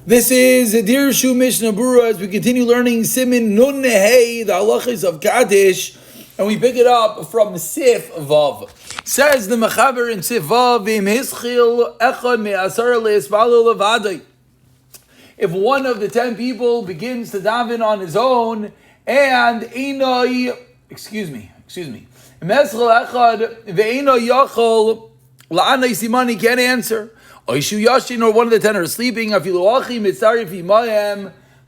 This is Dirshu Mishnah Berurah as we continue learning Siman Nun Nehei, the halachas of Kaddish, and we pick it up from Sif Vav. Says the Mechaber in Sif Vav, if one of the 10 people begins to daven on his own and Siman, he can't answer. Or one of the 10 are sleeping. The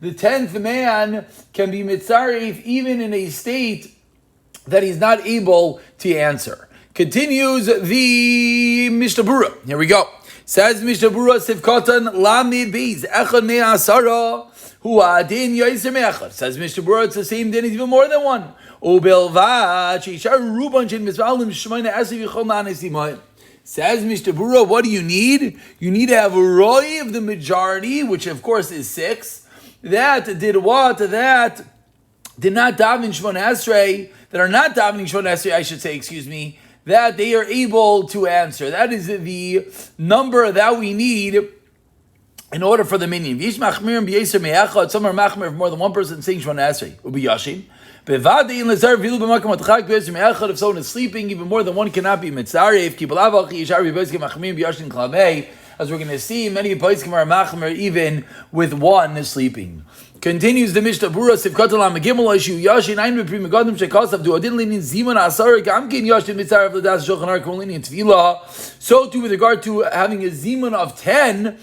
10th man can be mitzarif even in a state that he's not able to answer. Continues the Mishnah Berurah. Here we go. Says Mishnah Berurah, Sivkotan Lamid Beis Echad Me'asara Hu Adin Yoiser Me'echad. Says Mishnah Berurah, it's the same din, it's even more than one. Ubelvad Sheishar Ruban Shin Mizvalim Shemaina Esiv Yichol Ma'anesimayim. Says Mishnah Berurah, what do you need? You need to have a roi of the majority, which of course is 6. That did what? That did not daven Shemona Esrei, that are not davening Shemona Esrei, I should say, that they are able to answer. That is the number that we need in order for the minyan. Some are machmir, more than one person saying Shemona Esrei. Ubi Yashin. If someone is sleeping, even more than one cannot be mitzaref. As we're going to see, many poskim are machmer even with one sleeping. Continues the Mishnah Berurah, Sivkotan Lamagimel Ishu Yashin Ein B'Pri Megadim Shekasav Du Adin Linin Siman Asar Gamkin Yashin Mitzaref L'Das Shulchan Aruch Linin Tefillah. So too with regard to having a Siman of 10,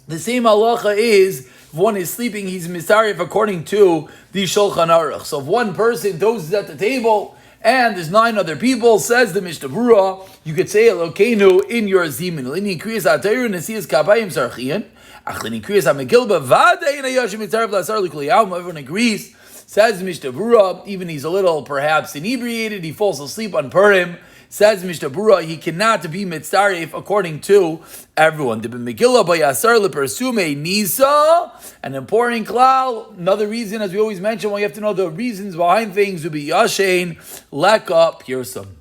the same halacha is if one is sleeping, he's mitzaref according to the Shulchan Aruch. So if one person dozes at the table and there's 9 other people, says the Mishnah Berurah, you could say Elokeinu in your Siman. Lini kriyas atayru nesiyas kabayim sarchian. Achlini kriyas hamegilba vadei nayashim mitzaref lasar likuli yom. Everyone agrees. Says Mishnah Berurah, even he's a little perhaps inebriated, he falls asleep on Purim. Says Mishnah Berurah, he cannot be mitzaref according to everyone. The Megillah by Yasar lepersume nisa, an important klal. Another reason, as we always mention, when you have to know the reasons behind things, would be yashein leka pirsum.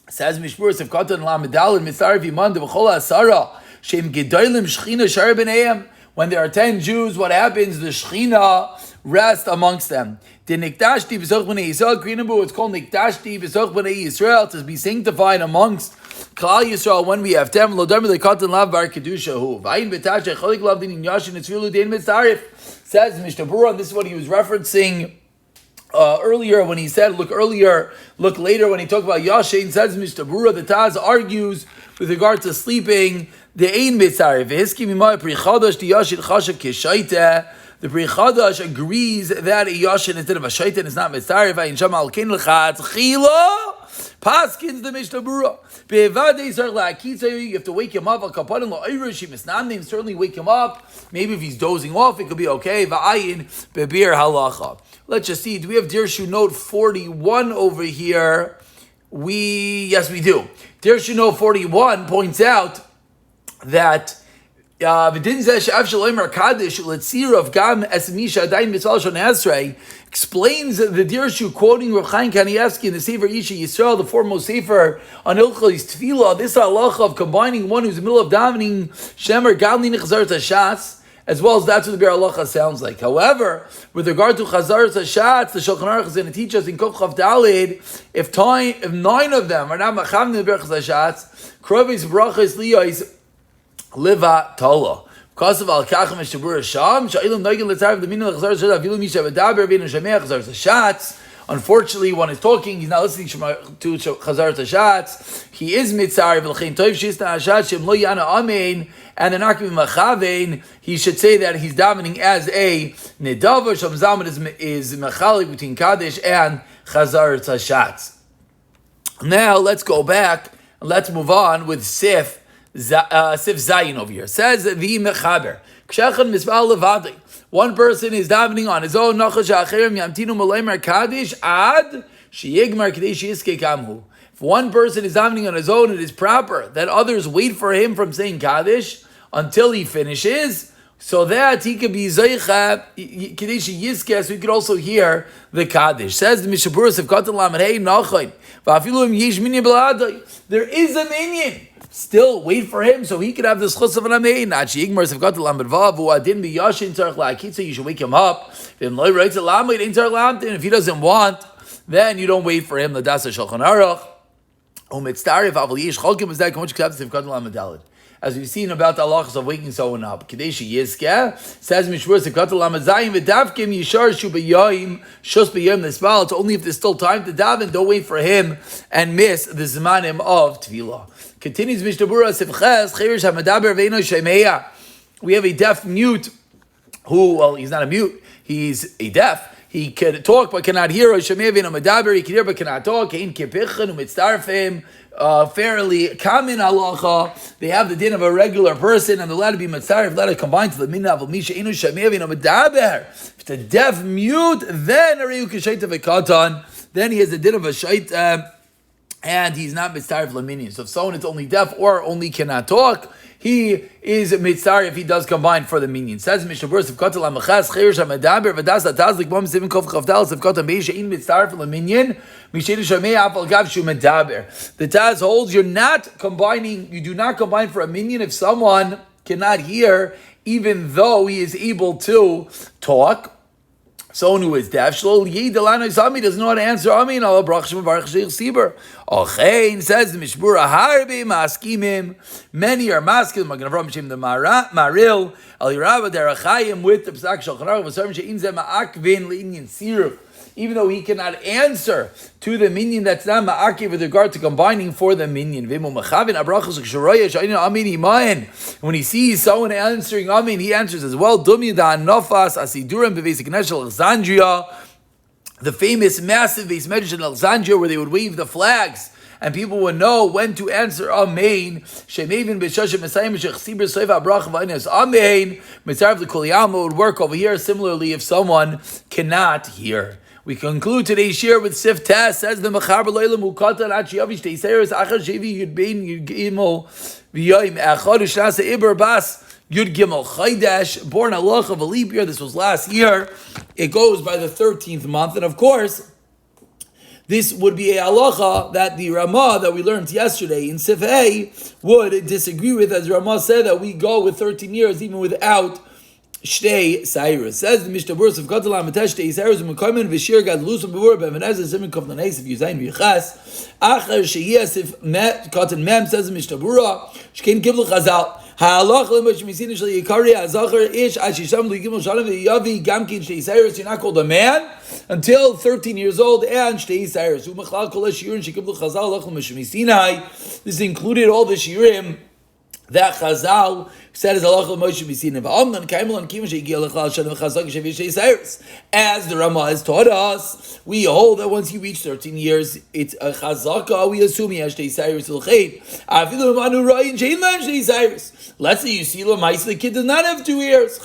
Says Mishnah Berurah, Sefkatan lamedal mitzaref iman devachol asara shem gedolim shchina shar b'neihem. When there are 10 Jews, what happens? The Shechina rest amongst them. The Nikdashti B'Soch B'nei Yisrael, it's called Nikdashti B'Soch B'nei Yisrael, to be sanctified amongst Klal Yisrael when we have 10. Lo Dami Lekatan Lav Bar Kedusha Hu. V'ayin B'Tashe Cholik Lav Din Yashin Etzvilu Dein Mitzarif. Says Mishnah Berurah, and this is what he was referencing earlier when he said, look later when he talked about Yashin. Says Mishnah Berurah, the Taz argues with regard to sleeping, the Ein Mitzarif. V'Hiski Mimai Pri Chadash Di Yashin Chashav Kishaita. The Pri Chadash agrees that a Yashin instead of a Shaitan is not Mitzarif. V'Ayin Sham Alkein L'Chatz Chila. Paskins the Mishnah Berurah. Be'evadei Zar La'akitza, you have to wake him up. Al-Kapanim La'irish Misnamnim, certainly wake him up. Maybe if he's dozing off, it could be okay. Va'ayin Be'bir Halacha. Let's just see, do we have Dirshu note 41 over here? Yes, we do. Dirshu note 41 points out that explains the Dirshu quoting Rav Chaim Kanievsky in the Sefer Isha Yisrael, the foremost Sefer on Ilchos Tefillah, this halacha of combining one who's in the middle of davening Shemer Galni Chazar Tashatz, as well as that's what the Bir Halacha sounds like. However, with regard to Chazar Tashatz, the Shulchan Aruch is going to teach us in Kov Chav Daled, if 9 of them are not Machavim the Bir Tashatz, Krovis Brachas Liyos Liva Tola. Because of Al Kachem Mishabur Sham, Sha'ilim Noigin Letzarv the Minah Chazar Tashatz Avilu Misha V'Daber V'Inu Shemei Chazar Tashatz. Unfortunately, one is talking, he's not listening to Chazar Tashatz. He is mitzar, v'l'chein toiv shisna ashat shem lo yana amein, and they're not going to be machavein. He should say that he's davening as a nedava. Shem Zalman is mechalik between Kaddish and Chazar Tashatz. Now, let's go back, and let's move on with Sif Zayin over here. Says the Mechaber, Kshechan Misval Levadi. One person is davening on his own. If one person is davening on his own, it is proper that others wait for him from saying Kaddish until he finishes. So that he could be Zaycha, Kadesh Yizkes, we could also hear the Kaddish. Says the Mishnah Berurah of Katan Lamed Hey Nachon. There is a minion. Still wait for him so he could have this chus of an amein. So you should wake him up. If he doesn't want, then you don't wait for him. As we've seen about the halachas of waking someone up. Kadesh Yizkeh says Mishmur Sefkat Lamazayim v'davkim yishar shu b'yoyim shus b'yoyim nisbal. It's only if there's still time to daven. Don't wait for him and miss the zmanim of tefillah. Continues Mishnah Berurah Sefches Chirish Hamadaber Veino Shemeya. We have a deaf mute who, well, he's not a mute. He's a deaf. He can talk but cannot hear. Shemeya Veino Madaber. He can hear but cannot talk. Ein kipichin u'mitzdarfim. Fairly common halacha, they have the din of a regular person, and they're allowed to be mitzaref, allowed to combine to the minna of misha inu shemev inu medaber. If it's a deaf mute, then ariyu k'shaita v'katan, then he has the din of a shaita, and he's not mitzaref laminion. So if someone is only deaf or only cannot talk, he is mitzaref if he does combine for the minion. Says Mishnah Berurah of Katan Lamachas Chirish Hamadaber V'das Atazlik Bom Sivin Kov Chavdal Sev Katan Beisha In Mitzaref Laminion. The Taz holds you do not combine for a minion if someone cannot hear, even though he is able to talk. Someone who is deaf, doesn't know how to answer. Amin. Says the Mishmura, Harbi Maskimim. Many are maskim. The Maril, Al Yerava Derachayim with the Psak Shulchan Aruch, even though he cannot answer to the minion that's not ma'akiv with regard to combining for the minion. When he sees someone answering amin, he answers as well. The famous massive base medrash in Alexandria where they would wave the flags and people would know when to answer amen. Amen. Would work over here similarly if someone cannot hear. We conclude today's share with Sif Tess. Says the Mechaber Loilam Ukatan Achiyavish Teiseres Achar Shevi Yud Bein Yud Gimel V'Yoyim Echad Ushnasa Iber Bas Yud Gimel Chaydash. Born halach of a leap year. This was last year. It goes by the 13th month, and of course, this would be a halacha that the Ramah that we learned yesterday in Sif A would disagree with, as Ramah said that we go with 13 years even without Shtei Cyrus. Says the Mishnah Berurah of Katalam Matesh Shtei Cyrus Mekaymen V'Shir Gadlus B'Vur B'Venezah Siman Kovnanes of Yuzayin V'Yichas Acher Sheyes if Met Katan Mem. Says the Mishnah Berurah Shkein Gibel Chazal Ha'alach L'Mosh Misina Shel Yikari Ha'Zachar Ish Ashisham L'Gimel Shalom V'Yavi Gamkin Shtei Cyrus. You're not called a man until 13 years old and Shtei Cyrus. U'Mechlal Kol HaShiurim Shekibel Chazal Lach L'Mosh Misinai. This included all the shiurim that Chazal said is halacha Moshe B'Sinai. As the Ramah has taught us, we hold that once you reach 13 years, it's a chazaka. We assume he has Shtei Cyrus l'chein. Let's say you see Lamaisa, the kid does not have 2 years.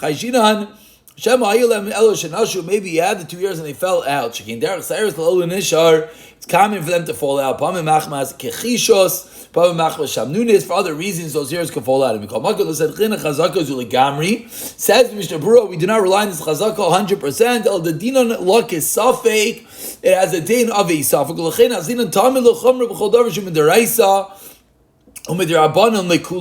Maybe he had the 2 years and they fell out. It's common for them to fall out. For other reasons, those years can fall out. Says Mishnah Berurah, we do not rely on this chazaka 100%. The din on luck is safek. It has a din of a safek.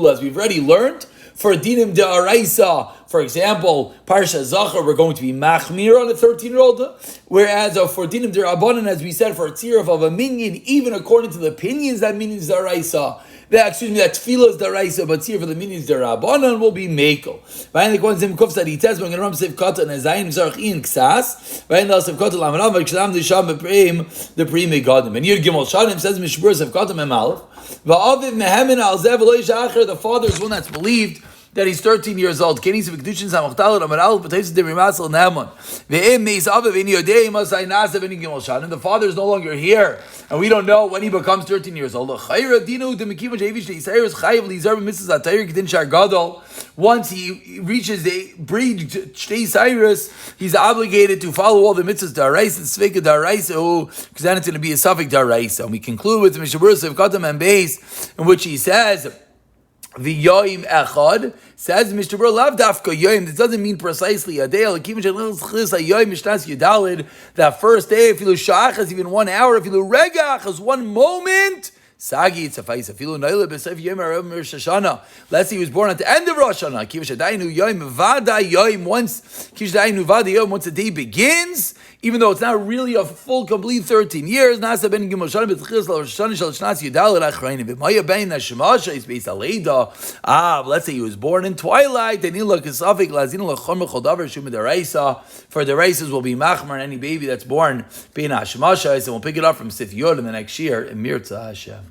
As we've already learned, for dinim de'araisa, for example, Parsha Zachar, we're going to be machmir on a 13-year-old, whereas for dinim de'rabanan, as we said, for a tzir of a minion, even according to the opinions, that minion is de'araisa. That tefillah is de'araisa, but tzir for the minions de'rabanan will be mekel. Vayin the Kohen Zim Kuf said he tells, when Ram Sev Kata and Zayin Zarach in Ksas, Vayin the Sev Kata Lamanav, V'Kshadam Disham B'Preim, the Preim Megadim. And Yud Gimel Shadim says Mishbur Sev Kata Memalef, Va'aviv Mehemin Al Zev Eloi Shacher, the father is one that's believed that he's 13 years old. And the father is no longer here, and we don't know when he becomes 13 years old. Once he reaches the breed Shtei Cyrus, he's obligated to follow all the mitzvahs daraisa, sveka daraisa, because then it's going to be a suffix daraisa. And we conclude with Mishnah Berurah of Katam and Beis, in which he says, the yoim echad, says Mishnah Berurah, lav dafka yoim. This doesn't mean precisely a day. That first day, if you lose shachas, even 1 hour, if you lose regach, 1 moment. Sagi, it's a face. Let's say he was born at the end of Rosh Hashanah. Once the day begins, even though it's not really a full, complete 13 years, let's say he was born in twilight, for the races will be machmer, and any baby that's born being Hashemashais, and we'll pick it up from Sif Yod in the next year in Mirza Hashem.